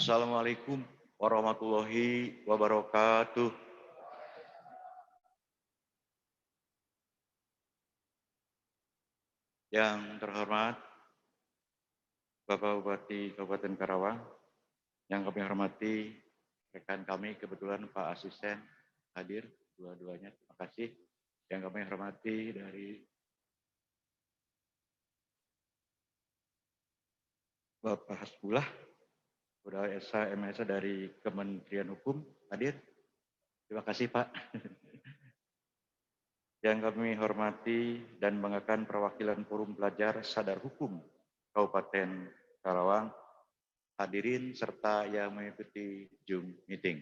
Assalamualaikum warahmatullahi wabarakatuh. Yang terhormat Bapak Bupati Kabupaten Karawang, yang kami hormati rekan kami, kebetulan Pak Asisten hadir dua-duanya, terima kasih. Yang kami hormati dari Bapak Hasbullah, Saudara Esa MSA dari Kementerian Hukum hadir. Terima kasih Pak. Yang kami hormati dan banggakan perwakilan Forum Pelajar Sadar Hukum Kabupaten Karawang, hadirin serta yang mengikuti Zoom meeting.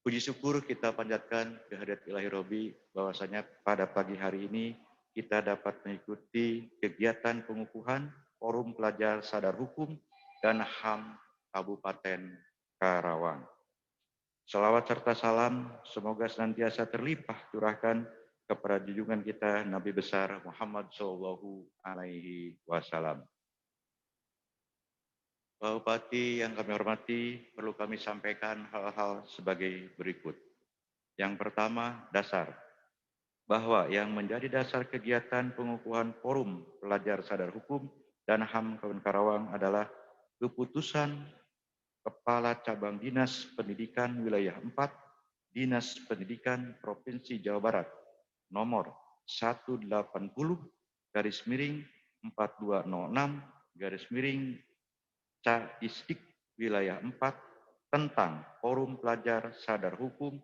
Puji syukur kita panjatkan kehadirat Ilahi Robi bahwasanya pada pagi hari ini kita dapat mengikuti kegiatan pengukuhan Forum Pelajar Sadar Hukum dan HAM Kabupaten Karawang. Salawat serta salam semoga senantiasa terlimpah curahkan kepada junjungan kita Nabi besar Muhammad Shallallahu Alaihi Wasallam. Pak Bupati yang kami hormati, perlu kami sampaikan hal-hal sebagai berikut. Yang pertama, dasar. Bahwa yang menjadi dasar kegiatan pengukuhan Forum Pelajar Sadar Hukum dan HAM Kabupaten Karawang adalah keputusan Kepala Cabang Dinas Pendidikan Wilayah 4, Dinas Pendidikan Provinsi Jawa Barat, nomor 180-4206-Ca-Isdik Wilayah 4 tentang Forum Pelajar Sadar Hukum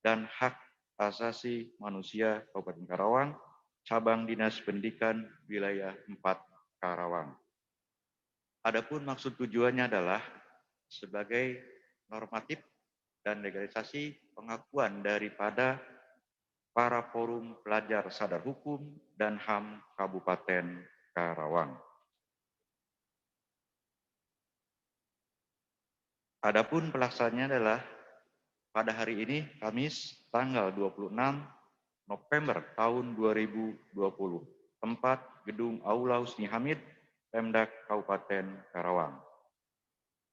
dan Hak Asasi Manusia Kabupaten Karawang, Cabang Dinas Pendidikan Wilayah 4 Karawang. Adapun maksud tujuannya adalah sebagai normatif dan legalisasi pengakuan daripada para forum pelajar sadar hukum dan HAM Kabupaten Karawang. Adapun pelaksanaannya adalah pada hari ini, Kamis, tanggal 26 November tahun 2020, tempat Gedung Aula Husni Hamid, Pemda Kabupaten Karawang.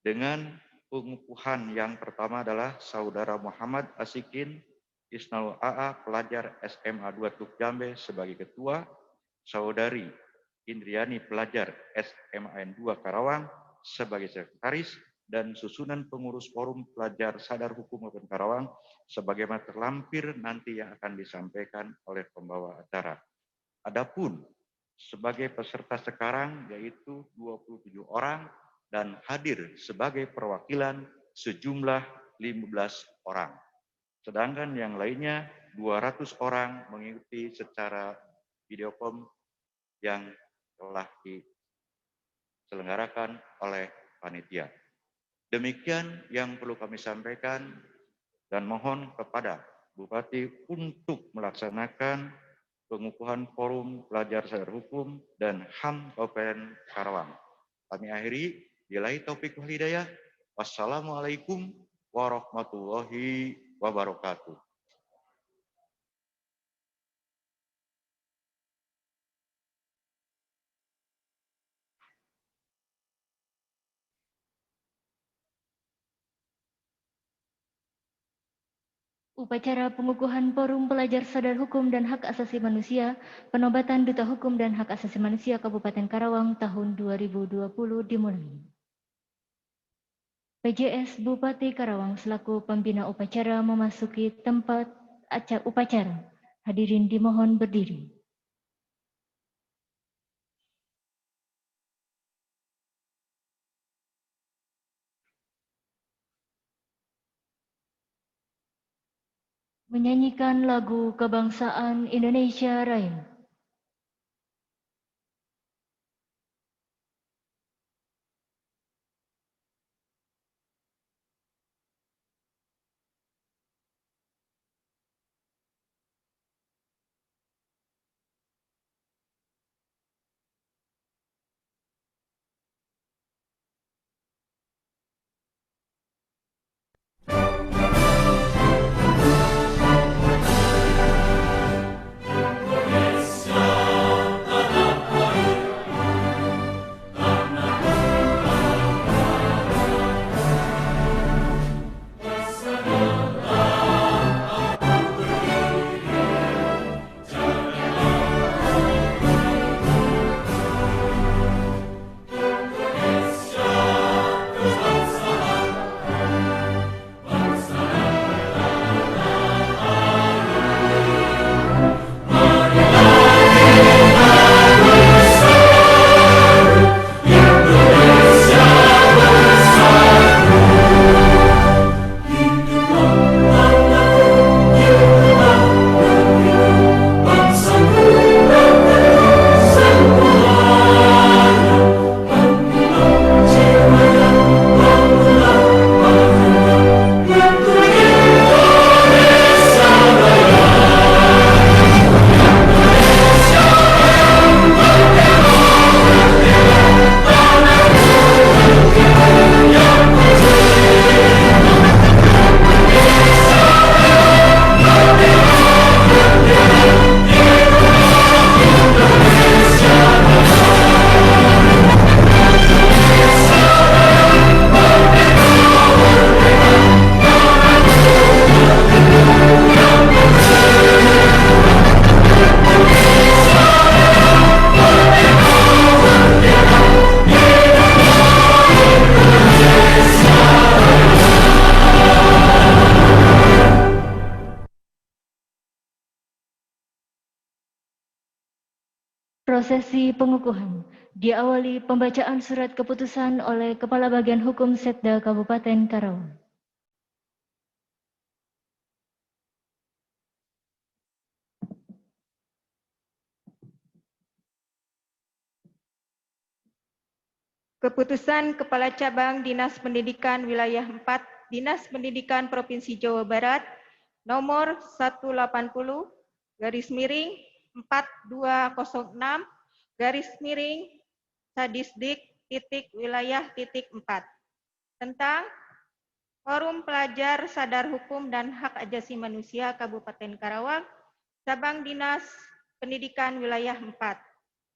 Dengan pengukuhan yang pertama adalah Saudara Muhammad Asikin Isnaul AA, pelajar SMA 2 Tuk Jambe sebagai ketua, Saudari Indriani, pelajar SMA 2 Karawang sebagai sekretaris, dan susunan pengurus Forum Pelajar Sadar Hukum Kabupaten Karawang sebagaimana terlampir nanti yang akan disampaikan oleh pembawa acara. Adapun sebagai peserta sekarang yaitu 27 orang dan hadir sebagai perwakilan sejumlah 15 orang. Sedangkan yang lainnya 200 orang mengikuti secara videocom yang telah diselenggarakan oleh panitia. Demikian yang perlu kami sampaikan dan mohon kepada Bupati untuk melaksanakan pengukuhan Forum Pelajar Sadar Hukum dan HAM Kabupaten Karawang. Kami akhiri. Billahi taufiq wal hidayah. Wassalamualaikum warahmatullahi wabarakatuh. Upacara pengukuhan Forum Pelajar Sadar Hukum dan Hak Asasi Manusia, Penobatan Duta Hukum dan Hak Asasi Manusia Kabupaten Karawang tahun 2020 dimulai. PJS Bupati Karawang selaku pembina upacara memasuki tempat upacara. Hadirin dimohon berdiri. Menyanyikan lagu kebangsaan Indonesia Raya. Prosesi pengukuhan diawali pembacaan surat keputusan oleh Kepala Bagian Hukum Setda Kabupaten Karawang. Keputusan Kepala Cabang Dinas Pendidikan Wilayah 4, Dinas Pendidikan Provinsi Jawa Barat, nomor 180, garis miring 4206, garis miring Sadisdik titik wilayah titik 4, tentang Forum Pelajar Sadar Hukum dan Hak Asasi Manusia Kabupaten Karawang, Cabang Dinas Pendidikan Wilayah 4.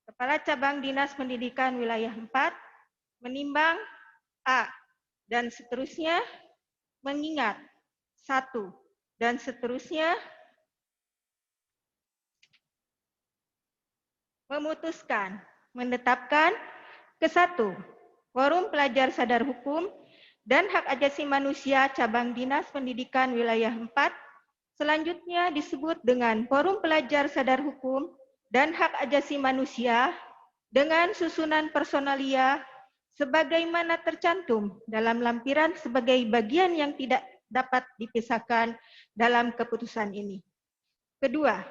Kepala Cabang Dinas Pendidikan Wilayah 4 menimbang A dan seterusnya, mengingat 1 dan seterusnya, memutuskan menetapkan ke-1 Forum Pelajar Sadar Hukum dan Hak Asasi Manusia Cabang Dinas Pendidikan Wilayah 4 selanjutnya disebut dengan Forum Pelajar Sadar Hukum dan Hak Asasi Manusia dengan susunan personalia sebagaimana tercantum dalam lampiran sebagai bagian yang tidak dapat dipisahkan dalam keputusan ini. Kedua,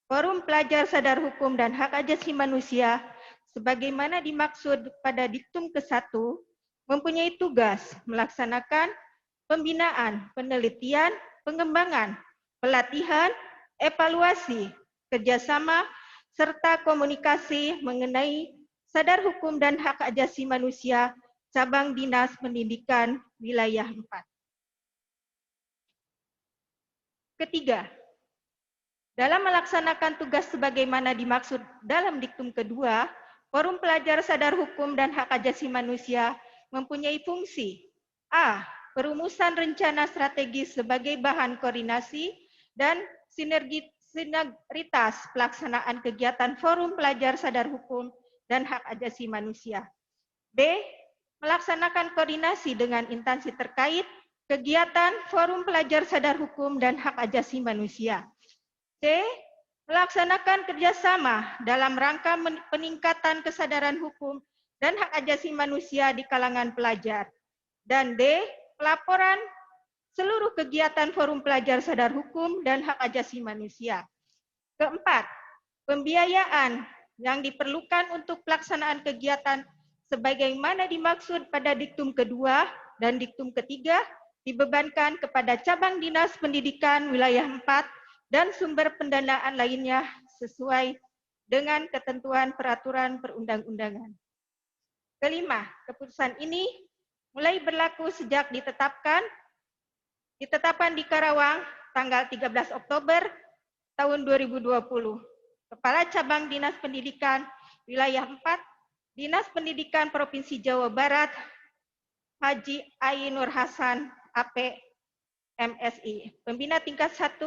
Forum Pelajar Sadar Hukum dan Hak Asasi Manusia sebagaimana dimaksud pada diktum ke-1 mempunyai tugas melaksanakan pembinaan, penelitian, pengembangan, pelatihan, evaluasi, kerjasama, serta komunikasi mengenai sadar hukum dan hak asasi manusia Cabang Dinas Pendidikan Wilayah 4. Ketiga, dalam melaksanakan tugas sebagaimana dimaksud dalam diktum kedua, Forum Pelajar Sadar Hukum dan Hak Asasi Manusia mempunyai fungsi A. Perumusan rencana strategis sebagai bahan koordinasi dan sinergitas pelaksanaan kegiatan Forum Pelajar Sadar Hukum dan Hak Asasi Manusia. B. Melaksanakan koordinasi dengan instansi terkait kegiatan Forum Pelajar Sadar Hukum dan Hak Asasi Manusia. C. Melaksanakan kerjasama dalam rangka peningkatan kesadaran hukum dan hak asasi manusia di kalangan pelajar. Dan D. Pelaporan seluruh kegiatan Forum Pelajar Sadar Hukum dan Hak Asasi Manusia. Keempat, pembiayaan yang diperlukan untuk pelaksanaan kegiatan sebagaimana dimaksud pada diktum kedua dan diktum ketiga dibebankan kepada Cabang Dinas Pendidikan Wilayah 4 dan sumber pendanaan lainnya sesuai dengan ketentuan peraturan perundang-undangan. Kelima, keputusan ini mulai berlaku sejak ditetapkan di Karawang tanggal 13 Oktober tahun 2020. Kepala Cabang Dinas Pendidikan Wilayah 4, Dinas Pendidikan Provinsi Jawa Barat, Haji Ai Nur Hasan, AP, MSI. Pembina tingkat 1,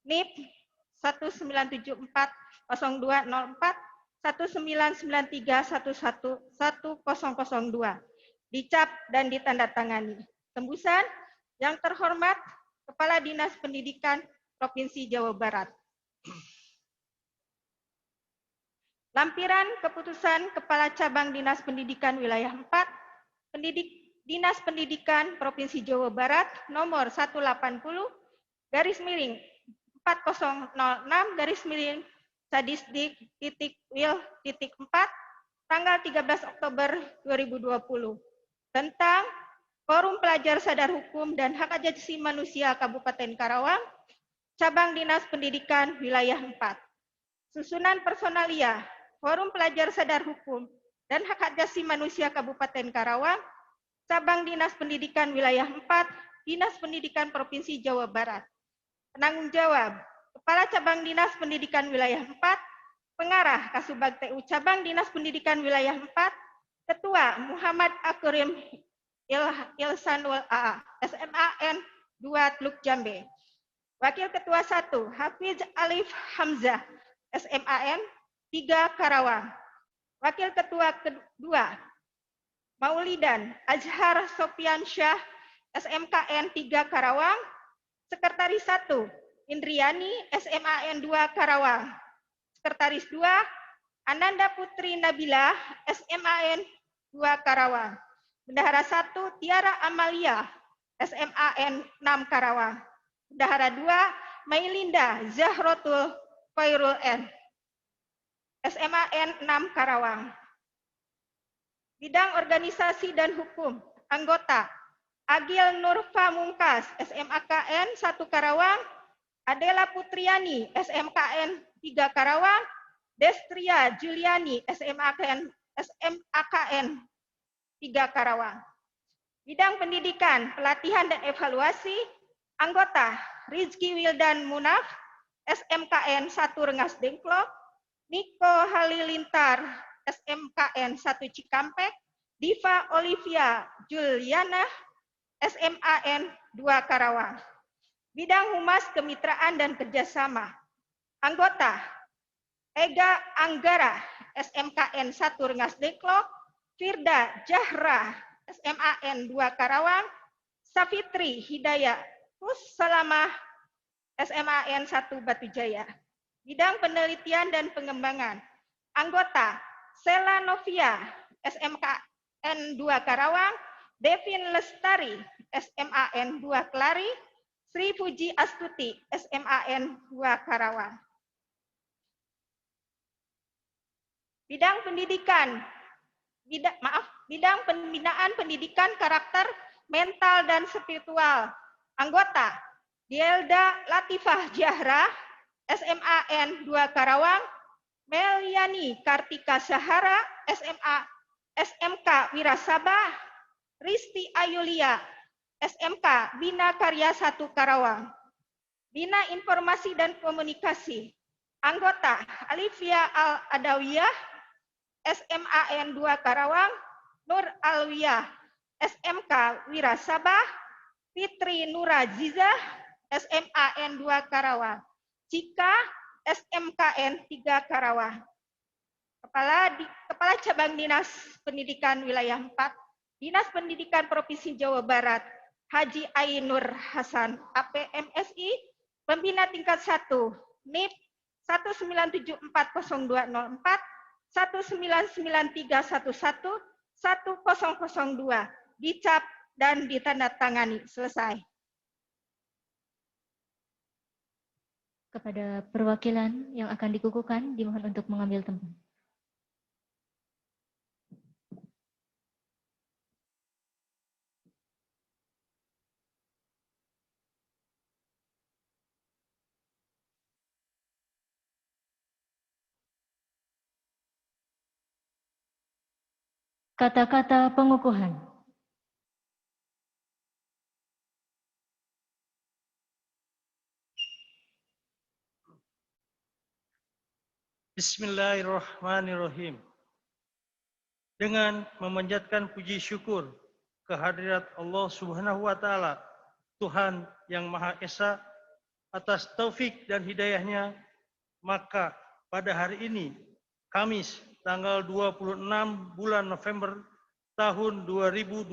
NIP 19740204, 1993111002, dicap dan ditandatangani. Tembusan yang terhormat Kepala Dinas Pendidikan Provinsi Jawa Barat. Lampiran keputusan Kepala Cabang Dinas Pendidikan Wilayah 4, Dinas Pendidikan Provinsi Jawa Barat nomor 180 garis miring 4006 garis miring Sadisdik titik wil titik 4 tanggal 13 Oktober 2020 tentang Forum Pelajar Sadar Hukum dan Hak Asasi Manusia Kabupaten Karawang, Cabang Dinas Pendidikan Wilayah 4. Susunan personalia Forum Pelajar Sadar Hukum dan Hak Asasi Manusia Kabupaten Karawang, Cabang Dinas Pendidikan Wilayah 4, Dinas Pendidikan Provinsi Jawa Barat. Penanggung jawab, Kepala Cabang Dinas Pendidikan Wilayah 4, Pengarah Kasubag TU Cabang Dinas Pendidikan Wilayah 4, Ketua Muhammad Akrim Ilsanul AA, SMAN 2 Teluk Jambe. Wakil Ketua 1, Hafiz Alif Hamzah, SMAN 3 Karawang. Wakil Ketua 2, Maulidan Azhar Sofian Syah, SMKN 3 Karawang. Sekretaris 1, Indriani, SMAN 2 Karawang. Sekretaris 2, Ananda Putri Nabila, SMAN 2 Karawang. Bendahara 1 Tiara Amalia, SMAN 6 Karawang. Bendahara 2 Mailinda Zahrotul Khairul N, SMAN 6 Karawang. Bidang Organisasi dan Hukum, anggota Agil Nurfa Mungkas, SMAKN 1 Karawang, Adela Putriani, SMKN 3 Karawang, Destria Juliani, SMAKN 3 Karawang. Bidang Pendidikan, Pelatihan dan Evaluasi, anggota Rizky Wildan Munaf, SMKN 1 Rengas Dengklok, Niko Halilintar, SMKN 1 Cikampek, Diva Olivia Juliana, SMAN 2 Karawang. Bidang Humas Kemitraan dan Kerjasama, anggota Ega Anggara, SMKN 1 Rengas Dengklok, Firda Jahra, SMAN 2 Karawang, Safitri Hidayah Salamah, SMAN 1 Batujaya. Bidang Penelitian dan Pengembangan, anggota Sela Novia, SMKN 2 Karawang, Devin Lestari, SMAN 2 Kelari, Sri Puji Astuti, SMAN 2 Karawang. Bidang Pendidikan, bidang Pembinaan Pendidikan Karakter Mental dan Spiritual, anggota Dielda Latifah Jahra, SMAN 2 Karawang, Meliani Kartika Sahara, SMK Wirasabah, Risti Ayulia, SMK Bina Karya 1 Karawang. Bina Informasi dan Komunikasi, anggota Alivia Al-Adawiyah, SMAN 2 Karawang, Nur Alwiyah, SMK Wirasabah, Fitri Nuraziza, SMAN 2 Karawang, Cika, SMKN 3 Karawang. Kepala Cabang Dinas Pendidikan Wilayah 4, Dinas Pendidikan Provinsi Jawa Barat, Haji Ainur Hasan, APMSI, Pembina Tingkat 1, NIP 1974024, 1993111, 1002, dicap dan ditandatangani. Selesai. Kepada perwakilan yang akan dikukuhkan, dimohon untuk mengambil tempat. Kata-kata pengukuhan. Bismillahirrahmanirrahim. Dengan memanjatkan puji syukur kehadirat Allah Subhanahu wa taala, Tuhan yang Maha Esa, atas taufik dan hidayahnya, maka pada hari ini, Kamis tanggal 26 bulan November tahun 2020,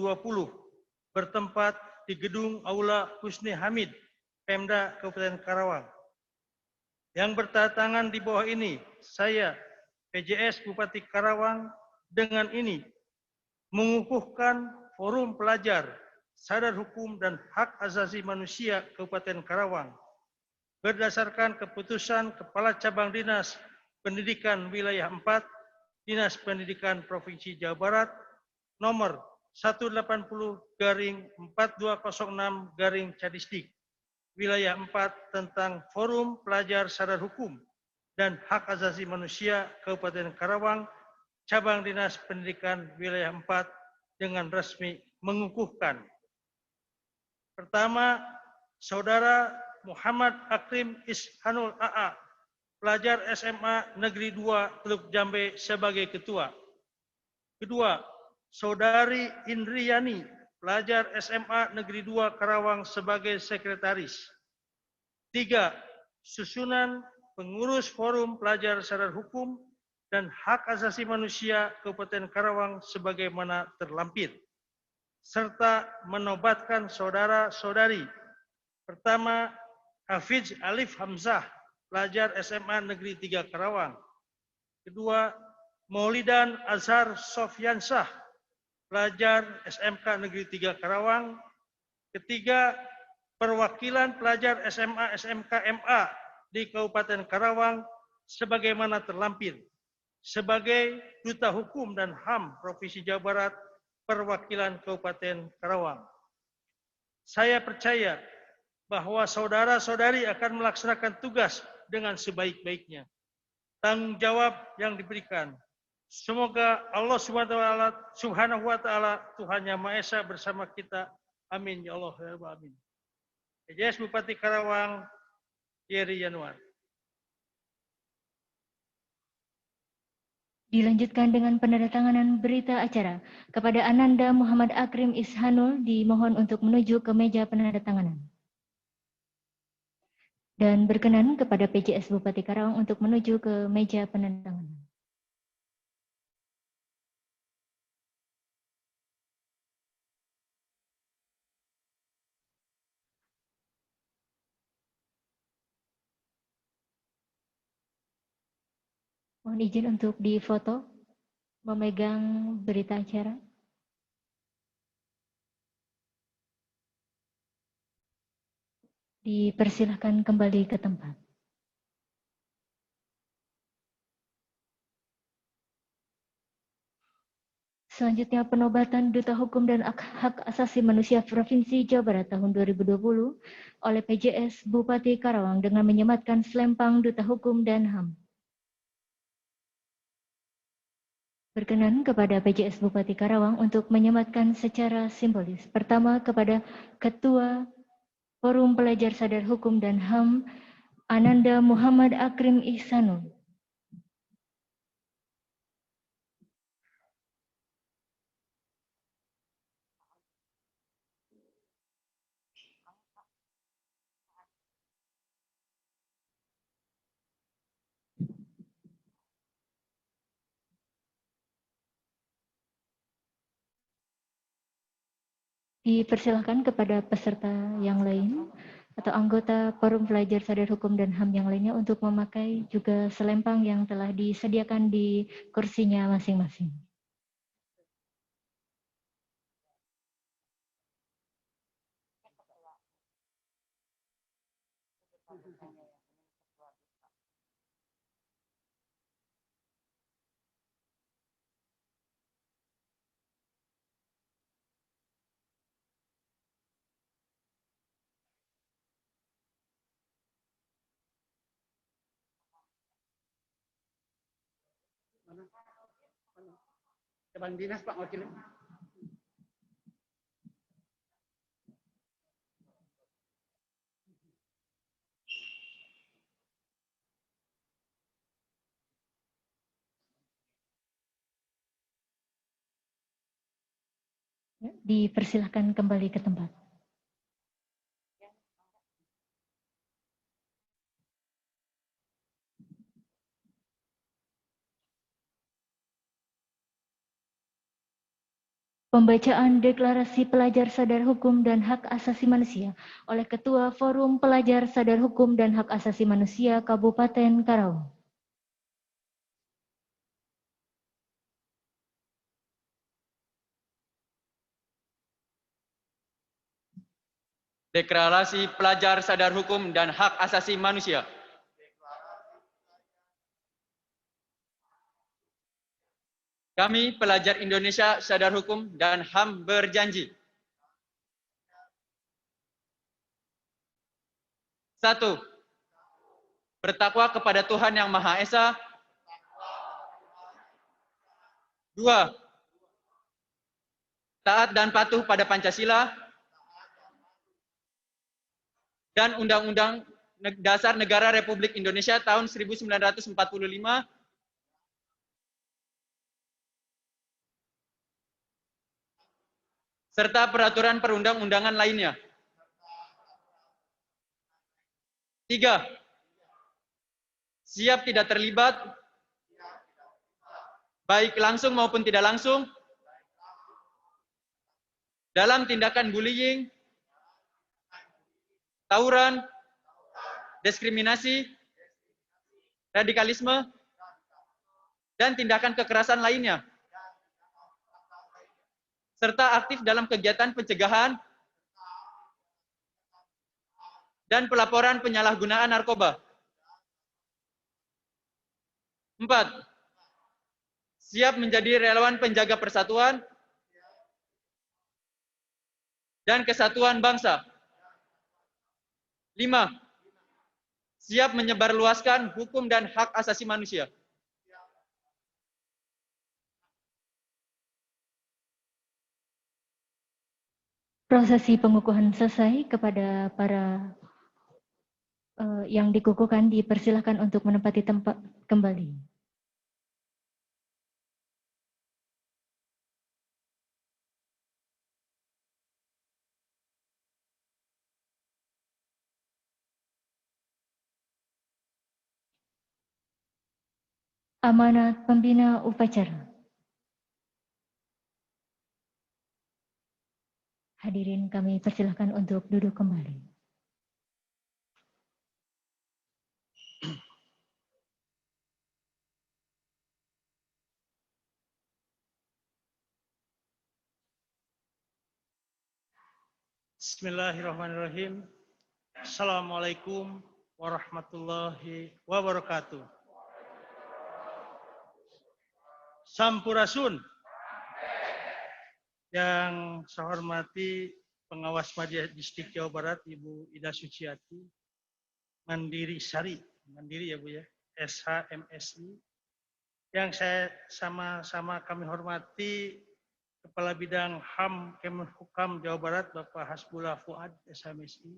bertempat di Gedung Aula Husni Hamid, Pemda Kabupaten Karawang. Yang bertangan di bawah ini, saya, PJS Bupati Karawang, dengan ini mengukuhkan Forum Pelajar Sadar Hukum dan Hak Asasi Manusia Kabupaten Karawang berdasarkan keputusan Kepala Cabang Dinas Pendidikan Wilayah 4, Dinas Pendidikan Provinsi Jawa Barat, nomor 180/4206 Wilayah 4 tentang Forum Pelajar Sadar Hukum dan Hak Asasi Manusia Kabupaten Karawang, Cabang Dinas Pendidikan Wilayah 4 dengan resmi mengukuhkan. Pertama, Saudara Muhammad Akrim Ishanul AA, pelajar SMA Negeri 2 Teluk Jambe sebagai Ketua. Kedua, Saudari Indriyani, pelajar SMA Negeri 2 Karawang sebagai Sekretaris. 3. Susunan pengurus Forum Pelajar Sadar Hukum dan Hak Asasi Manusia Kabupaten Karawang sebagaimana terlampir, serta menobatkan saudara-saudari. Pertama, Hafiz Alif Hamzah, pelajar SMA Negeri 3 Karawang. Kedua, Maulidan Azhar Sofyansyah, pelajar SMK Negeri 3 Karawang. Ketiga, perwakilan pelajar SMA SMK MA di Kabupaten Karawang sebagaimana terlampir sebagai Duta Hukum dan HAM Provinsi Jawa Barat perwakilan Kabupaten Karawang. Saya percaya bahwa saudara-saudari akan melaksanakan tugas dengan sebaik-baiknya. Tanggung jawab yang diberikan. Semoga Allah Subhanahu wa taala Tuhan Yang Maha Esa bersama kita. Amin ya Allah ya Rabbal alamin. PJS Bupati Karawang, Thierry Yanuar. Dilanjutkan dengan penandatanganan berita acara. Kepada Ananda Muhammad Akrim Ishanul dimohon untuk menuju ke meja penandatanganan. Dan berkenan kepada PJS Bupati Karawang untuk menuju ke meja penandatanganan. Mohon izin untuk difoto, memegang berita acara. Dipersilahkan kembali ke tempat. Selanjutnya penobatan Duta Hukum dan Hak Asasi Manusia Provinsi Jawa Barat tahun 2020 oleh PJS Bupati Karawang dengan menyematkan selempang Duta Hukum dan HAM. Berkenan kepada PJS Bupati Karawang untuk menyematkan secara simbolis. Pertama kepada Ketua Forum Pelajar Sadar Hukum dan HAM, Ananda Muhammad Akrim Ihsanul. Dipersilahkan kepada peserta yang lain atau anggota Forum Pelajar Sadar Hukum dan HAM yang lainnya untuk memakai juga selempang yang telah disediakan di kursinya masing-masing. Kepala Dinas Pak Wakil. Dipersilahkan kembali ke tempat. Pembacaan Deklarasi Pelajar Sadar Hukum dan Hak Asasi Manusia oleh Ketua Forum Pelajar Sadar Hukum dan Hak Asasi Manusia Kabupaten Karawang. Deklarasi Pelajar Sadar Hukum dan Hak Asasi Manusia. Kami pelajar Indonesia Sadar Hukum dan HAM berjanji. 1. Bertakwa kepada Tuhan Yang Maha Esa. 2. Taat dan patuh pada Pancasila dan Undang-Undang Dasar Negara Republik Indonesia tahun 1945 serta peraturan perundang-undangan lainnya. 3. Siap tidak terlibat, baik langsung maupun tidak langsung, dalam tindakan bullying, tawuran, diskriminasi, radikalisme, dan tindakan kekerasan lainnya, serta aktif dalam kegiatan pencegahan dan pelaporan penyalahgunaan narkoba. 4. Siap menjadi relawan penjaga persatuan dan kesatuan bangsa. 5. Siap menyebarluaskan hukum dan hak asasi manusia. Prosesi pengukuhan selesai. Kepada para yang dikukuhkan dipersilakan untuk menempati tempat kembali. Amanat pembina upacara. Hadirin kami persilakan untuk duduk kembali. Bismillahirrahmanirrahim. Assalamualaikum warahmatullahi wabarakatuh. Sampurasun. Yang saya hormati pengawas Madia Distrik Jawa Barat, Ibu Ida Suciati, Mandiri Sari, Mandiri ya Bu ya, SHMSI. Yang saya sama-sama kami hormati Kepala Bidang HAM Kemenhukam Jawa Barat, Bapak Hasbullah Fuad, SHMSI.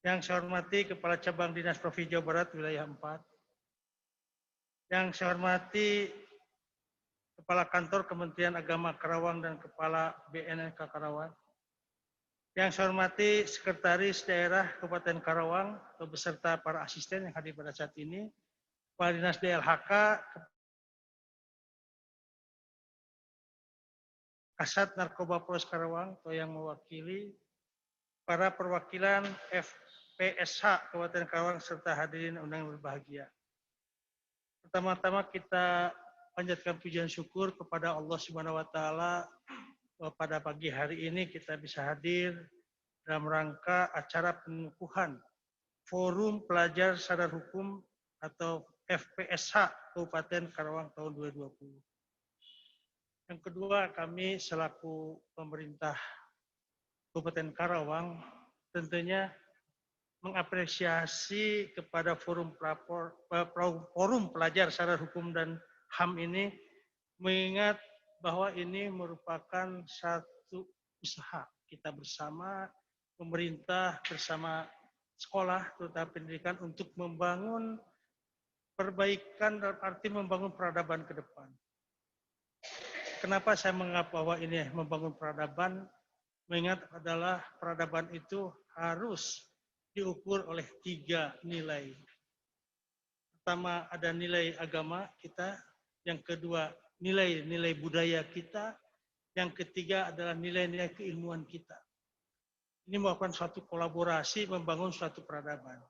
Yang saya hormati Kepala Cabang Dinas Provinsi Jawa Barat, Wilayah 4. Yang saya hormati Kepala Kantor Kementerian Agama Karawang dan Kepala BNNK Karawang. Yang saya hormati Sekretaris Daerah Kabupaten Karawang beserta para asisten yang hadir pada saat ini, Kepala Dinas DLHK, Kasat Narkoba Polres Karawang atau yang mewakili, para perwakilan FPSH Kabupaten Karawang serta hadirin undangan berbahagia. Pertama-tama kita panjatkan pujian syukur kepada Allah Subhanahu wa taala bahwa pada pagi hari ini kita bisa hadir dalam rangka acara pengukuhan Forum Pelajar Sadar Hukum atau FPSH Kabupaten Karawang tahun 2020. Yang kedua, kami selaku pemerintah Kabupaten Karawang tentunya mengapresiasi kepada Forum Pelajar Sadar Hukum dan HAM ini, mengingat bahwa ini merupakan satu usaha kita bersama, pemerintah bersama sekolah, terutama pendidikan, untuk membangun perbaikan dalam arti membangun peradaban ke depan. Kenapa saya menganggap bahwa ini membangun peradaban? Mengingat adalah peradaban itu harus diukur oleh 3 nilai. Pertama ada nilai agama kita, yang kedua nilai-nilai budaya kita, yang ketiga adalah nilai-nilai keilmuan kita. Ini merupakan suatu kolaborasi membangun suatu peradaban.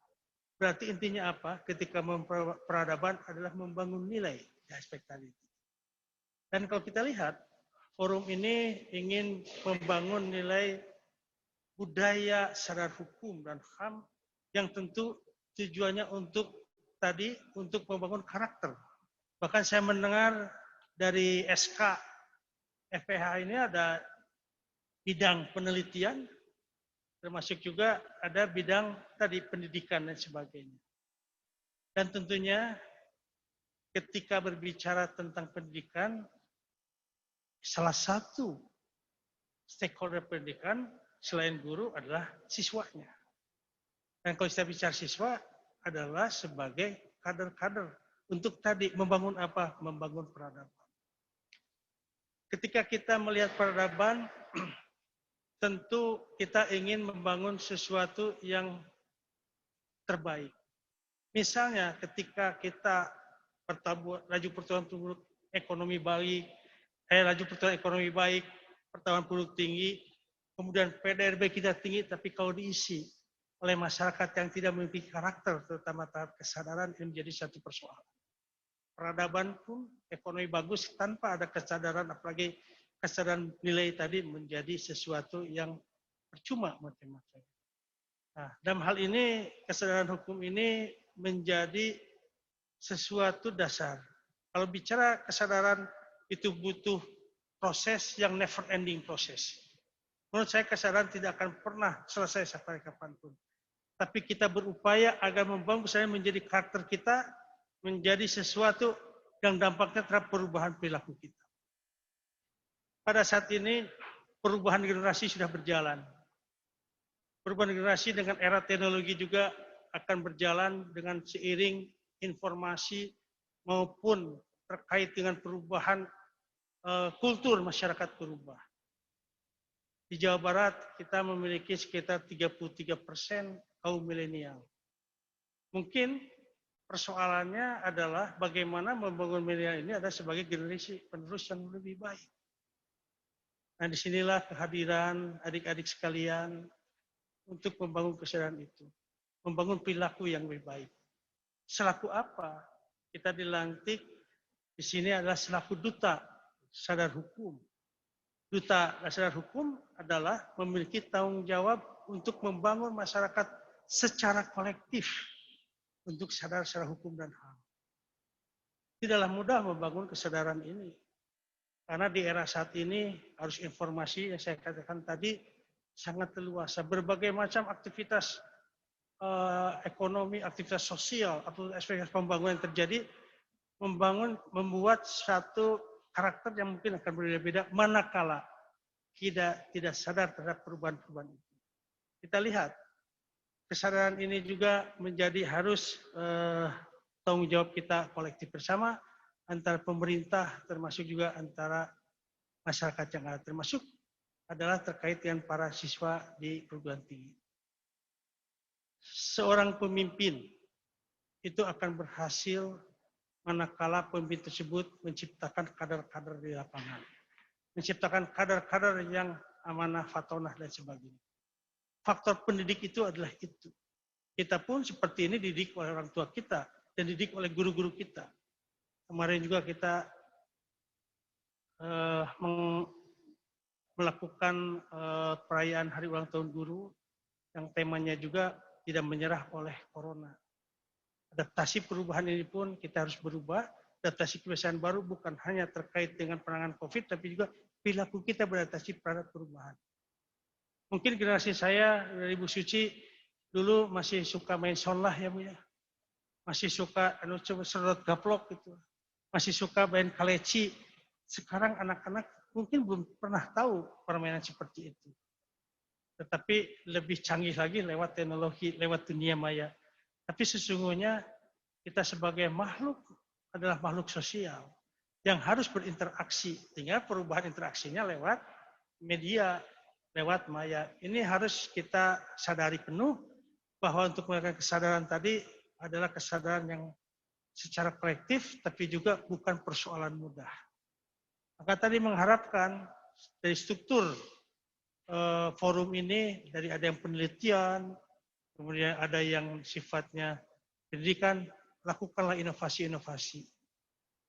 Berarti intinya apa? Ketika membangun peradaban adalah membangun nilai di aspek tadi. Dan kalau kita lihat, forum ini ingin membangun nilai budaya sadar hukum dan HAM yang tentu tujuannya untuk membangun karakter. Bahkan saya mendengar dari SK FPH ini ada bidang penelitian, termasuk juga ada bidang tadi pendidikan dan sebagainya. Dan tentunya ketika berbicara tentang pendidikan, salah satu stakeholder pendidikan selain guru adalah siswanya. Dan kalau kita bicara siswa adalah sebagai kader-kader untuk tadi membangun apa? Membangun peradaban. Ketika kita melihat peradaban, tentu kita ingin membangun sesuatu yang terbaik. Misalnya ketika kita laju pertumbuhan ekonomi baik, laju pertumbuhan ekonomi baik, pertumbuhan penduduk tinggi, kemudian PDRB kita tinggi, tapi kalau diisi oleh masyarakat yang tidak memiliki karakter, terutama tahap kesadaran, ini menjadi satu persoalan. peradaban pun ekonomi bagus tanpa ada kesadaran, apalagi kesadaran nilai tadi menjadi sesuatu yang percuma macam-macam. Nah, dalam hal ini kesadaran hukum ini menjadi sesuatu dasar. Kalau bicara kesadaran itu butuh proses yang never ending proses. Menurut saya kesadaran tidak akan pernah selesai sampai kapanpun. Tapi kita berupaya agar membangun kesadaran menjadi karakter kita, menjadi sesuatu yang dampaknya terhadap perubahan perilaku kita. Pada saat ini perubahan generasi sudah berjalan. Perubahan generasi dengan era teknologi juga akan berjalan dengan seiring informasi maupun terkait dengan perubahan kultur masyarakat berubah. Di Jawa Barat kita memiliki sekitar 33% kaum milenial. Mungkin persoalannya adalah bagaimana membangun milenial ini adalah sebagai generasi penerus yang lebih baik. Nah, disinilah kehadiran adik-adik sekalian untuk membangun kesadaran itu. Membangun perilaku yang lebih baik. Selaku apa? Kita dilantik di sini adalah selaku duta sadar hukum. Duta sadar hukum adalah memiliki tanggung jawab untuk membangun masyarakat secara kolektif untuk sadar secara hukum dan HAM. Tidaklah mudah membangun kesadaran ini. Karena di era saat ini harus informasi yang saya katakan tadi sangat leluasa. Berbagai macam aktivitas ekonomi, aktivitas sosial, atau aktivitas pembangunan yang terjadi, membuat satu karakter yang mungkin akan berbeda-beda manakala tidak sadar terhadap perubahan-perubahan itu. Kita lihat, kesadaran ini juga menjadi harus tanggung jawab kita kolektif bersama antara pemerintah termasuk juga antara masyarakat yang ada, termasuk adalah terkait dengan para siswa di perguruan tinggi. Seorang pemimpin itu akan berhasil manakala pemimpin tersebut menciptakan kader-kader di lapangan. Menciptakan kader-kader yang amanah, fatonah, dan sebagainya. Faktor pendidik itu adalah itu. Kita pun seperti ini dididik oleh orang tua kita dan dididik oleh guru-guru kita. Kemarin juga kita melakukan perayaan Hari Ulang Tahun Guru yang temanya juga tidak menyerah oleh corona. Adaptasi perubahan ini pun kita harus berubah. Adaptasi kebiasaan baru bukan hanya terkait dengan penanganan COVID, tapi juga perilaku kita beradaptasi terhadap perubahan. Mungkin generasi saya dari Bu Suci dulu masih suka main sonlah ya Bu ya. Masih suka sedot gaplok gitu. Masih suka main kaleci. Sekarang anak-anak mungkin belum pernah tahu permainan seperti itu. Tetapi lebih canggih lagi lewat teknologi, lewat dunia maya. Tapi sesungguhnya kita sebagai makhluk adalah makhluk sosial yang harus berinteraksi. Tinggal perubahan interaksinya lewat media, lewat maya. Ini harus kita sadari penuh bahwa untuk melakukan kesadaran tadi adalah kesadaran yang secara kolektif, tapi juga bukan persoalan mudah. Maka tadi mengharapkan dari struktur forum ini, dari ada yang penelitian, kemudian ada yang sifatnya pendidikan, lakukanlah inovasi-inovasi.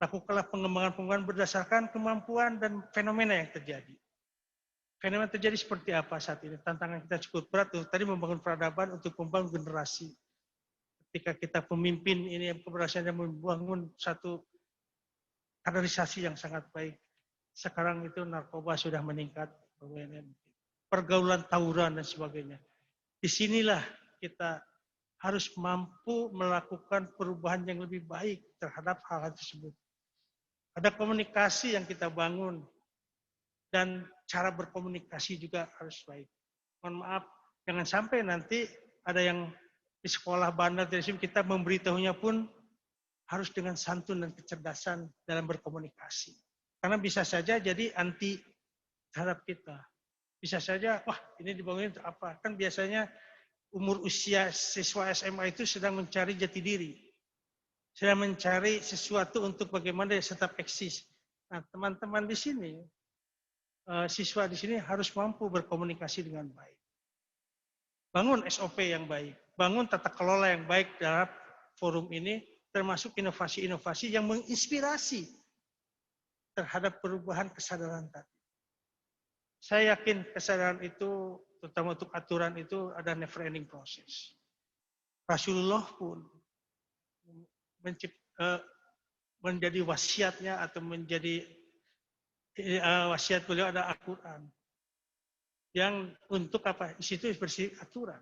Lakukanlah pengembangan-pengembangan berdasarkan kemampuan dan fenomena yang terjadi. Fenomena terjadi seperti apa saat ini? Tantangan kita cukup berat. Tadi membangun peradaban untuk membangun generasi. Ketika kita pemimpin ini keberhasilan membangun satu kaderisasi yang sangat baik. Sekarang itu narkoba sudah meningkat, pergaulan tawuran dan sebagainya. Disinilah kita harus mampu melakukan perubahan yang lebih baik terhadap hal-hal tersebut. Ada komunikasi yang kita bangun dan cara berkomunikasi juga harus baik. Mohon maaf, jangan sampai nanti ada yang di sekolah bandar kita memberitahunya pun harus dengan santun dan kecerdasan dalam berkomunikasi. Karena bisa saja jadi anti terhadap kita. Bisa saja, wah ini dibangunin untuk apa? Kan biasanya umur usia siswa SMA itu sedang mencari jati diri. Sedang mencari sesuatu untuk bagaimana dia tetap eksis. Nah, teman-teman di sini, siswa di sini harus mampu berkomunikasi dengan baik. Bangun SOP yang baik. Bangun tata kelola yang baik dalam forum ini termasuk inovasi-inovasi yang menginspirasi terhadap perubahan kesadaran tadi. Saya yakin kesadaran itu, terutama untuk aturan itu, ada never ending proses. Rasulullah pun menjadi wasiatnya atau menjadi wasiat beliau ada Al-Quran. Yang untuk apa? Di situ bersih aturan.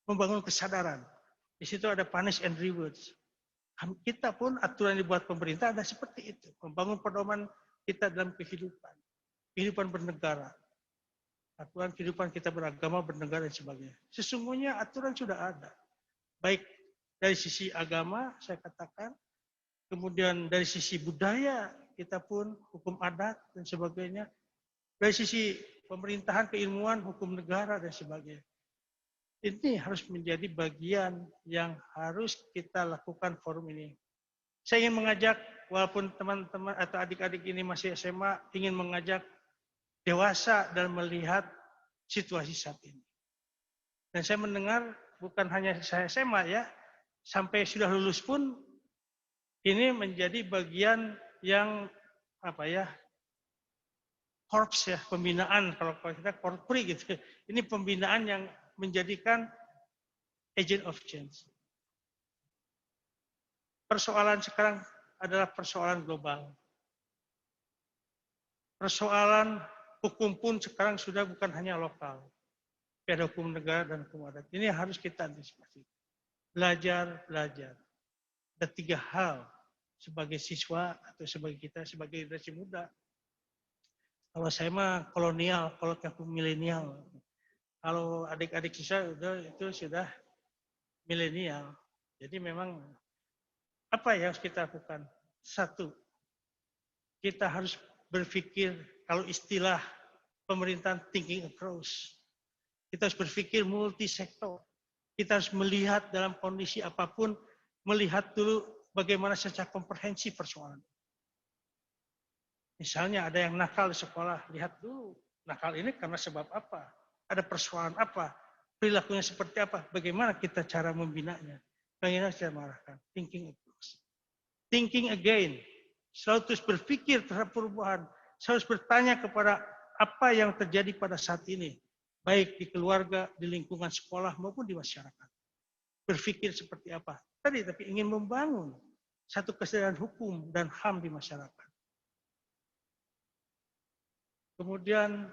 Membangun kesadaran. Di situ ada punish and rewards. Kita pun aturan yang dibuat pemerintah ada seperti itu. Membangun pedoman kita dalam kehidupan. Kehidupan bernegara. Aturan kehidupan kita beragama, bernegara dan sebagainya. Sesungguhnya aturan sudah ada. Baik dari sisi agama, saya katakan. Kemudian dari sisi budaya, kita pun hukum adat dan sebagainya. Dari sisi pemerintahan, keilmuan, hukum negara dan sebagainya. Ini harus menjadi bagian yang harus kita lakukan forum ini. Saya ingin mengajak, walaupun teman-teman atau adik-adik ini masih SMA, ingin mengajak dewasa dan melihat situasi saat ini. Dan saya mendengar, bukan hanya saya SMA ya, sampai sudah lulus pun, ini menjadi bagian yang korps ya, pembinaan, kalau kita korpri gitu. Ini pembinaan yang menjadikan agent of change. Persoalan sekarang adalah persoalan global. Persoalan hukum pun sekarang sudah bukan hanya lokal. Ada hukum negara dan hukum adat. Ini harus kita antisipasi. Belajar. Ada 3 hal sebagai siswa atau sebagai kita, sebagai generasi muda. Kalau saya mah kolonial, kalau aku milenial. Kalau adik-adik siswa itu sudah milenial. Jadi memang apa yang harus kita lakukan? 1, kita harus berpikir, kalau istilah pemerintahan thinking across. Kita harus berpikir multisektor. Kita harus melihat dalam kondisi apapun, melihat dulu bagaimana secara komprehensif persoalan. Misalnya ada yang nakal di sekolah, lihat dulu nakal ini karena sebab apa? Ada persoalan apa? Perilakunya seperti apa? Bagaimana kita cara membinanya? Bagaimana kita marahkan? Thinking across. Thinking again. Selalu terus berpikir terhadap perubahan. Selalu bertanya kepada apa yang terjadi pada saat ini. Baik di keluarga, di lingkungan sekolah, maupun di masyarakat. Berpikir seperti apa? Tapi ingin membangun satu kesadaran hukum dan HAM di masyarakat. Kemudian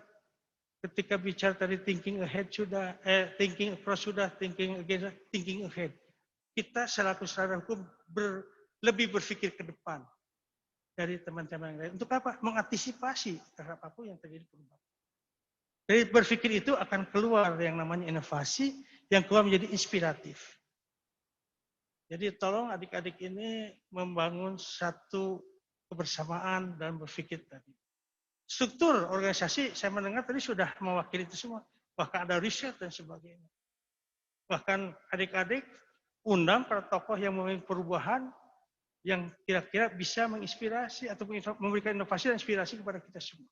ketika bicara tadi thinking ahead sudah, thinking across sudah, thinking again, thinking ahead. Kita selaku kesadaran hukum lebih berpikir ke depan dari teman-teman yang lain. Untuk apa? Mengantisipasi terhadap apa yang terjadi perubahan. Dari berpikir itu akan keluar yang namanya inovasi, yang keluar menjadi inspiratif. Jadi tolong adik-adik ini membangun satu kebersamaan dan berpikir tadi. Struktur organisasi saya mendengar tadi sudah mewakili itu semua. Bahkan ada riset dan sebagainya. Bahkan adik-adik undang para tokoh yang memiliki perubahan yang kira-kira bisa menginspirasi atau memberikan inovasi dan inspirasi kepada kita semua.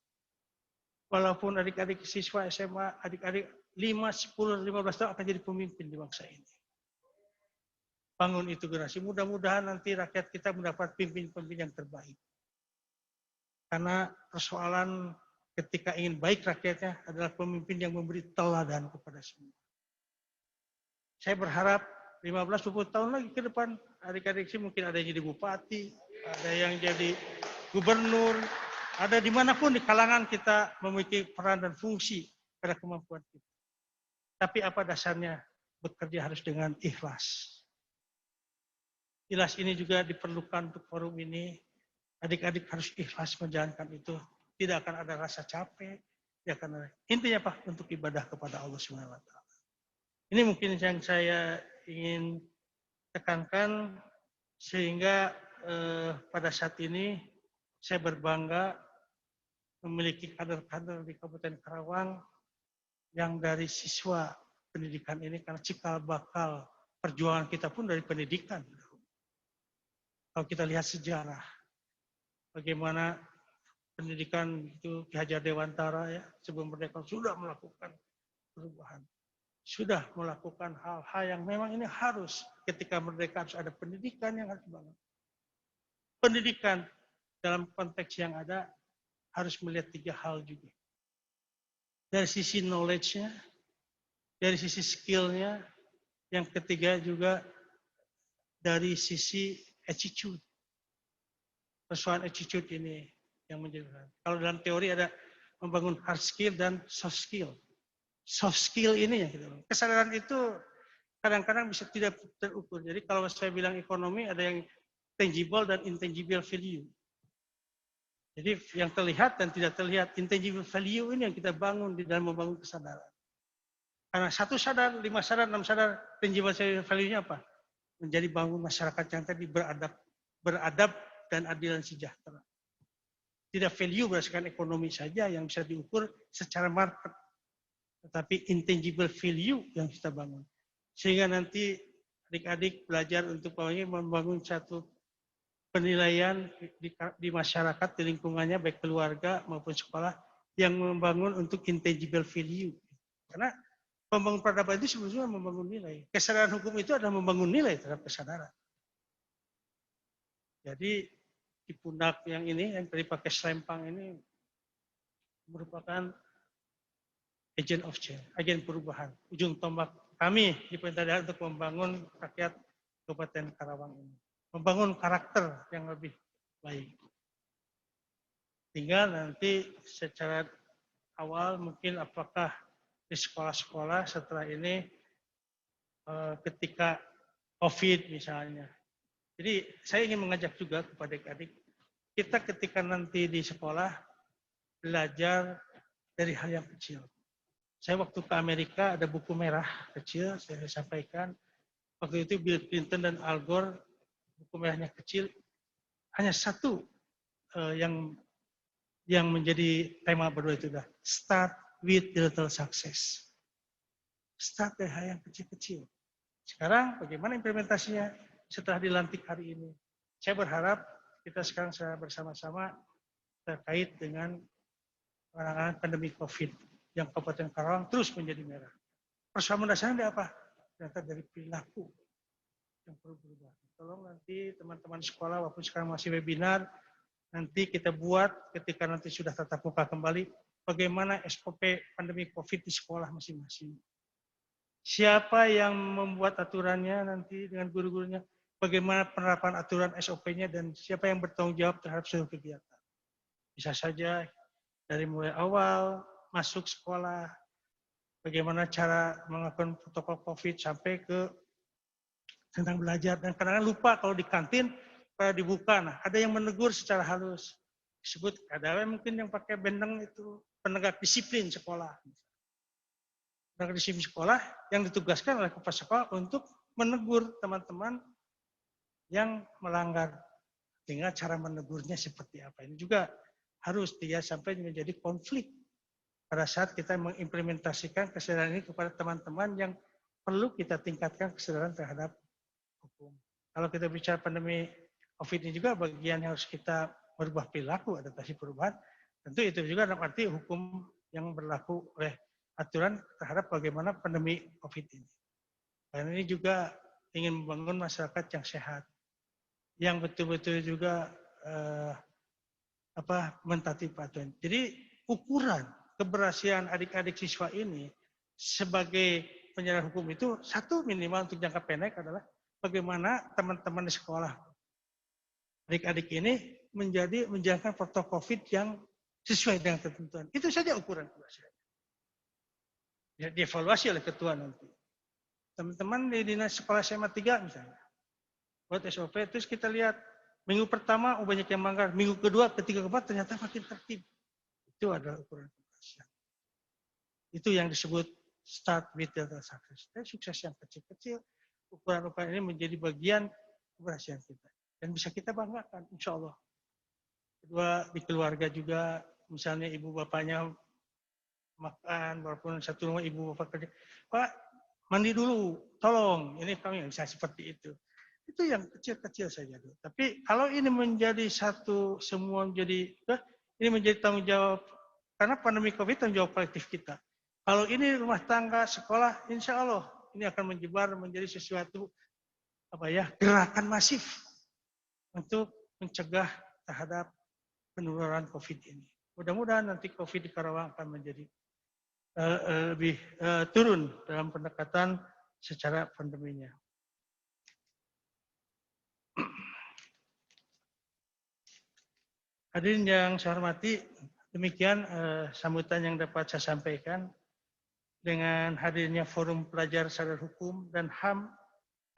Walaupun adik-adik siswa SMA, adik-adik 5, 10, 15 tahun akan jadi pemimpin di bangsa ini. Bangun itu generasi. Mudah-mudahan nanti rakyat kita mendapat pemimpin-pemimpin yang terbaik. Karena persoalan ketika ingin baik rakyatnya adalah pemimpin yang memberi teladan kepada semua. Saya berharap 15-20 tahun lagi ke depan, adik-adik sih mungkin ada yang jadi bupati, ada yang jadi gubernur, ada dimanapun di kalangan kita memiliki peran dan fungsi pada kemampuan kita. Tapi apa dasarnya? Bekerja harus dengan ikhlas. Ikhlas ini juga diperlukan untuk forum ini. Adik-adik harus ikhlas menjalankan itu. Tidak akan ada rasa capek. Tidak akan ada. Intinya apa? Untuk ibadah kepada Allah SWT. Ini mungkin yang saya ingin tekankan sehingga pada saat ini saya berbangga memiliki kader-kader di Kabupaten Karawang yang dari siswa pendidikan ini karena cikal bakal perjuangan kita pun dari pendidikan. Kalau kita lihat sejarah bagaimana pendidikan itu Ki Hajar Dewantara ya sebelum merdeka sudah melakukan perubahan. sudah melakukan hal-hal yang memang ini harus ketika merdeka harus ada pendidikan yang harus dibangun. Pendidikan dalam konteks yang ada harus melihat 3 hal juga. Dari sisi knowledge-nya, dari sisi skill-nya, yang ketiga juga dari sisi attitude. Persoalan attitude ini yang menjadi. Kalau dalam teori ada membangun hard skill dan soft skill. Soft skill ini yang kita bangun. Kesadaran itu kadang-kadang bisa tidak terukur. Jadi kalau saya bilang ekonomi ada yang tangible dan intangible value. Jadi yang terlihat dan tidak terlihat, intangible value ini yang kita bangun di dalam membangun kesadaran. Karena 1 sadar, 5 sadar, 6 sadar, tangible value-nya apa? Menjadi bangun masyarakat yang tadi beradab dan adil dan sejahtera. Tidak value berdasarkan ekonomi saja yang bisa diukur secara market. Tetapi intangible value yang kita bangun. Sehingga nanti adik-adik belajar untuk membangun satu penilaian di masyarakat, di lingkungannya, baik keluarga maupun sekolah, yang membangun untuk intangible value. Karena pembangun peradaban itu sebetulnya membangun nilai. Kesadaran hukum itu adalah membangun nilai terhadap kesadaran. Jadi di pundak yang ini, yang tadi pakai selempang ini, merupakan agent of change, agen perubahan. Ujung tombak kami di Pemerintah Daerah untuk membangun rakyat Kabupaten Karawang ini. Membangun karakter yang lebih baik. Tinggal nanti secara awal mungkin apakah di sekolah-sekolah setelah ini ketika COVID misalnya. Jadi saya ingin mengajak juga kepada adik-adik, kita ketika nanti di sekolah belajar dari hal yang kecil. Saya waktu ke Amerika ada buku merah kecil, saya sampaikan. Waktu itu Bill Clinton dan Al Gore, buku merahnya kecil, hanya satu yang menjadi tema berdua itu dah start with the little success. Start dari hal yang kecil-kecil. Sekarang bagaimana implementasinya setelah dilantik hari ini? Saya berharap kita sekarang bersama-sama terkait dengan penanganan pandemi COVID yang Kabupaten Karawang terus menjadi merah. Persoalan mendasarnya apa? Ternyata dari perilaku yang perlu berubah. Tolong nanti teman-teman sekolah walaupun sekarang masih webinar, nanti kita buat ketika nanti sudah tatap muka kembali, bagaimana SOP pandemi COVID di sekolah masing-masing. Siapa yang membuat aturannya nanti dengan guru-gurunya, bagaimana penerapan aturan SOP-nya dan siapa yang bertanggung jawab terhadap seluruh kegiatan. Bisa saja dari mulai awal masuk sekolah, bagaimana cara melakukan protokol COVID sampai ke tentang belajar. Dan kadang-kadang lupa kalau di kantin pada dibuka. Nah, ada yang menegur secara halus. Disebut ada mungkin yang pakai bendeng itu penegak disiplin sekolah. Penegak disiplin sekolah yang ditugaskan oleh kepala sekolah untuk menegur teman-teman yang melanggar. Tinggal cara menegurnya seperti apa. Ini juga harus tidak sampai menjadi konflik pada saat kita mengimplementasikan kesadaran ini kepada teman-teman yang perlu kita tingkatkan kesadaran terhadap hukum. Kalau kita bicara pandemi COVID ini juga bagian yang harus kita merubah perilaku, adaptasi perubahan, tentu itu juga dalam arti hukum yang berlaku oleh aturan terhadap bagaimana pandemi COVID ini. Dan ini juga ingin membangun masyarakat yang sehat, yang betul-betul juga mentaati peraturan. Jadi ukuran keberhasilan adik-adik siswa ini sebagai penyelenggaraan hukum itu satu minimal untuk jangka pendek adalah bagaimana teman-teman di sekolah adik-adik ini menjalankan protokol COVID yang sesuai dengan ketentuan. Itu saja ukuran keberhasilan. Ya, dievaluasi oleh ketua nanti. Teman-teman di dinas sekolah SMA 3 misalnya, buat SOP, terus kita lihat minggu pertama banyak yang melanggar, minggu kedua, ketiga, keempat ternyata makin tertib. Itu adalah ukuran keberhasilan. Itu yang disebut start with the success. Dan sukses yang kecil-kecil, ukuran-ukuran ini menjadi bagian keberhasilan kita. Dan bisa kita banggakan, insya Allah. Kedua, di keluarga juga, misalnya ibu bapaknya makan, walaupun satu rumah ibu bapak kerja, Pak, mandi dulu, tolong. Ini kami bisa seperti itu. Itu yang kecil-kecil saja. Tapi kalau ini menjadi satu, semua menjadi, ini menjadi tanggung jawab, karena pandemi COVID tanggung jawab kolektif kita. Kalau ini rumah tangga, sekolah, insya Allah ini akan menyebar menjadi sesuatu gerakan masif untuk mencegah terhadap penularan COVID ini. Mudah-mudahan nanti COVID di Karawang akan menjadi lebih turun dalam pendekatan secara pandeminya. Hadirin yang saya hormati, demikian sambutan yang dapat saya sampaikan. Dengan hadirnya Forum Pelajar Sadar Hukum dan HAM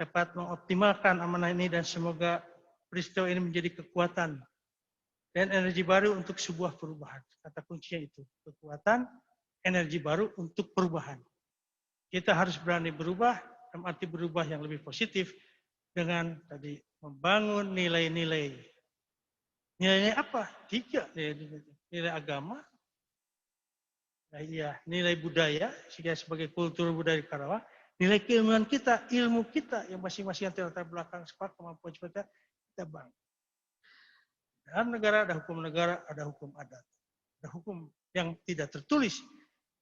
dapat mengoptimalkan amanah ini dan semoga peristiwa ini menjadi kekuatan dan energi baru untuk sebuah perubahan. Kata kuncinya itu, kekuatan, energi baru untuk perubahan. Kita harus berani berubah, dalam arti berubah yang lebih positif dengan tadi membangun nilai-nilai. Nilainya apa? 3 nilai agama, nilai budaya, sebagai kultur budaya Karawang, nilai keilmuan kita, ilmu kita yang masing-masing yang latar belakang sepak kemampuan kita bangun. Dalam negara ada hukum negara, ada hukum adat, ada hukum yang tidak tertulis,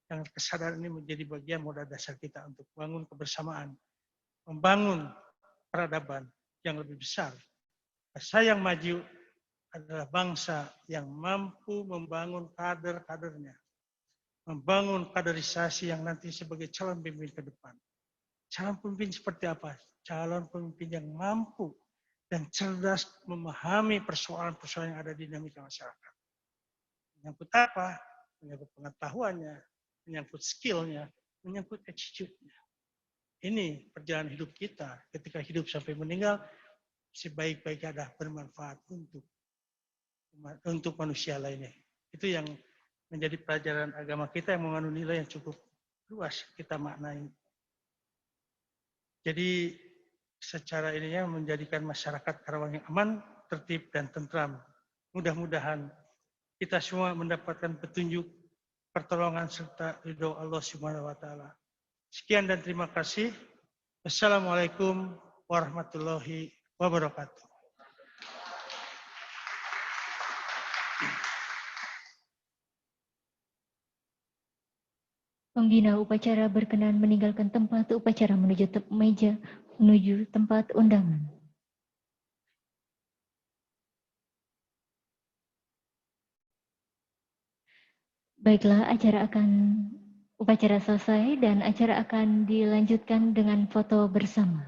yang kesadaran ini menjadi bagian modal dasar kita untuk membangun kebersamaan, membangun peradaban yang lebih besar. Bangsa yang maju adalah bangsa yang mampu membangun kader-kadernya, membangun kaderisasi yang nanti sebagai calon pemimpin ke depan. Calon pemimpin seperti apa? Calon pemimpin yang mampu dan cerdas memahami persoalan-persoalan yang ada di dinamika masyarakat. Menyangkut apa? Menyangkut pengetahuannya, menyangkut skillnya, menyangkut attitude-nya. Ini perjalanan hidup kita. Ketika hidup sampai meninggal, sebaik-baiknya adalah bermanfaat untuk manusia lainnya. Itu yang menjadi pelajaran agama kita yang mengandung nilai yang cukup luas kita maknai. Jadi secara ininya menjadikan masyarakat Karawang yang aman, tertib dan tentram. Mudah-mudahan kita semua mendapatkan petunjuk, pertolongan serta ridho Allah Subhanahu wa taala. Sekian dan terima kasih. Wassalamualaikum warahmatullahi wabarakatuh. Penggina upacara berkenan meninggalkan tempat upacara menuju tempat undangan. Baiklah, upacara selesai dan acara akan dilanjutkan dengan foto bersama.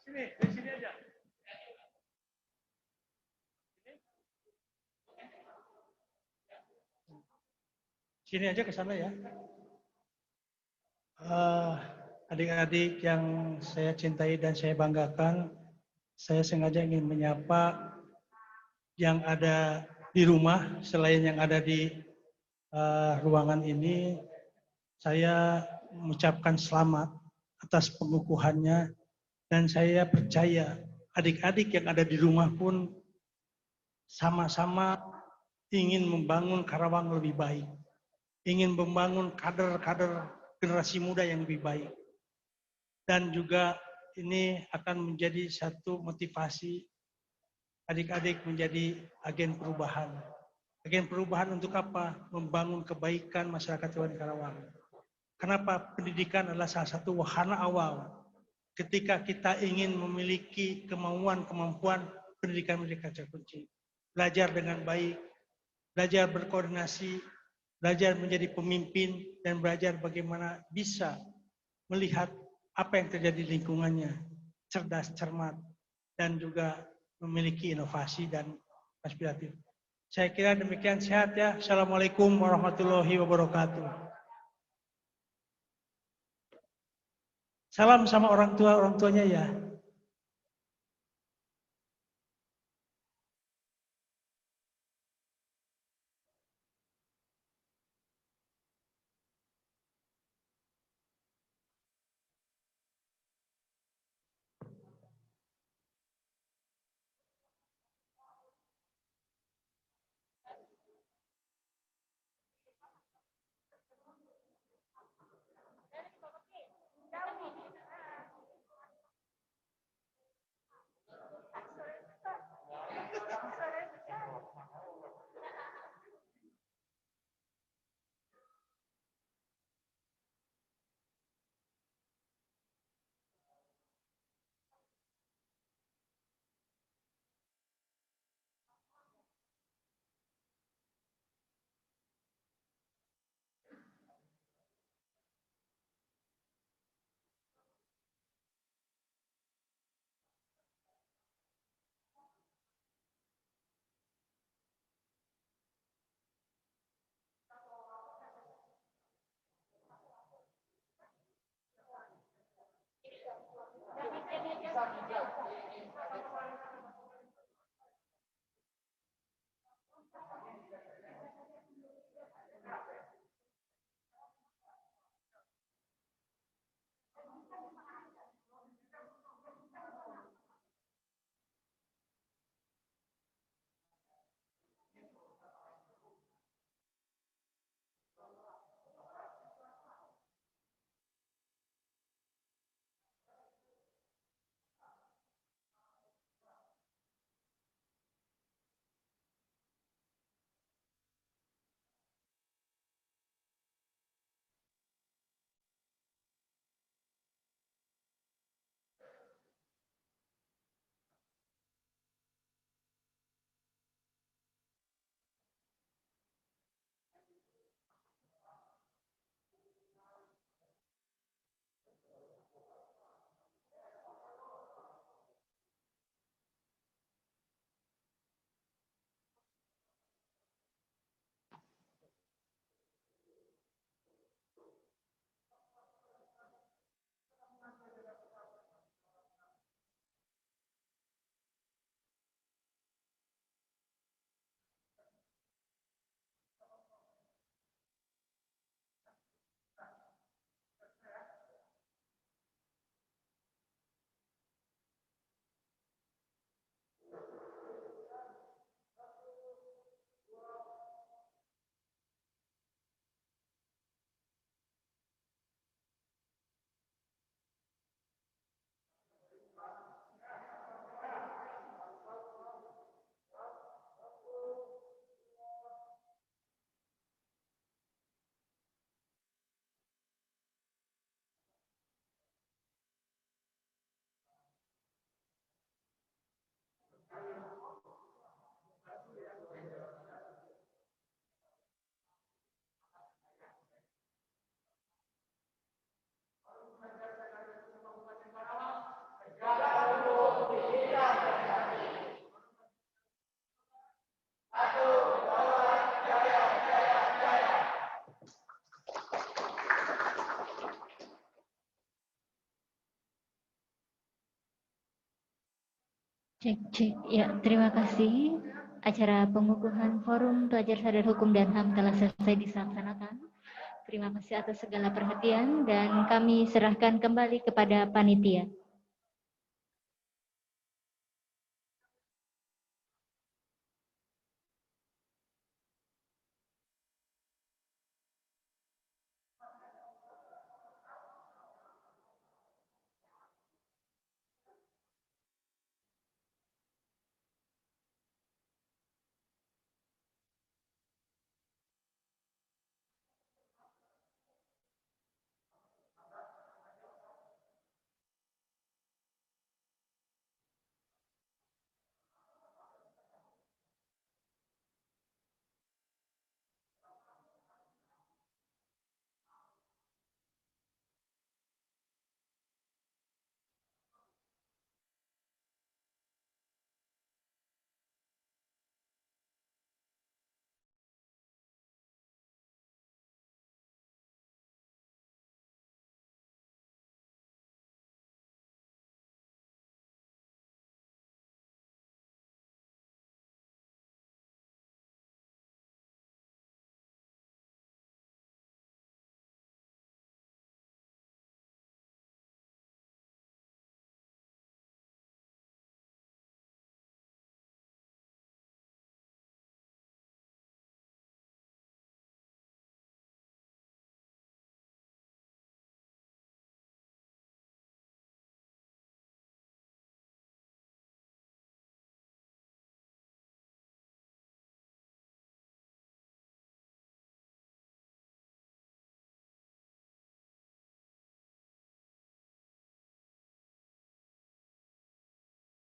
Sini aja. Sini aja ke sana ya. Adik-adik yang saya cintai dan saya banggakan, saya sengaja ingin menyapa yang ada di rumah selain yang ada di ruangan ini. Saya mengucapkan selamat atas pengukuhannya dan saya percaya adik-adik yang ada di rumah pun sama-sama ingin membangun Karawang lebih baik. Ingin membangun kader-kader generasi muda yang lebih baik. Dan juga ini akan menjadi satu motivasi adik-adik menjadi agen perubahan. Agen perubahan untuk apa? Membangun kebaikan masyarakat Kabupaten Karawang. Kenapa? Pendidikan adalah salah satu wahana awal. Ketika kita ingin memiliki kemampuan, pendidikan menjadi kata kunci. Belajar dengan baik, belajar berkoordinasi, belajar menjadi pemimpin, dan belajar bagaimana bisa melihat apa yang terjadi di lingkungannya, cerdas, cermat, dan juga memiliki inovasi dan aspiratif. Saya kira demikian, sehat ya. Assalamualaikum warahmatullahi wabarakatuh. Salam sama orang tuanya ya. Cek. Ya, terima kasih. Acara pengukuhan Forum Pelajar Sadar Hukum dan HAM telah selesai dilaksanakan. Terima kasih atas segala perhatian dan kami serahkan kembali kepada panitia.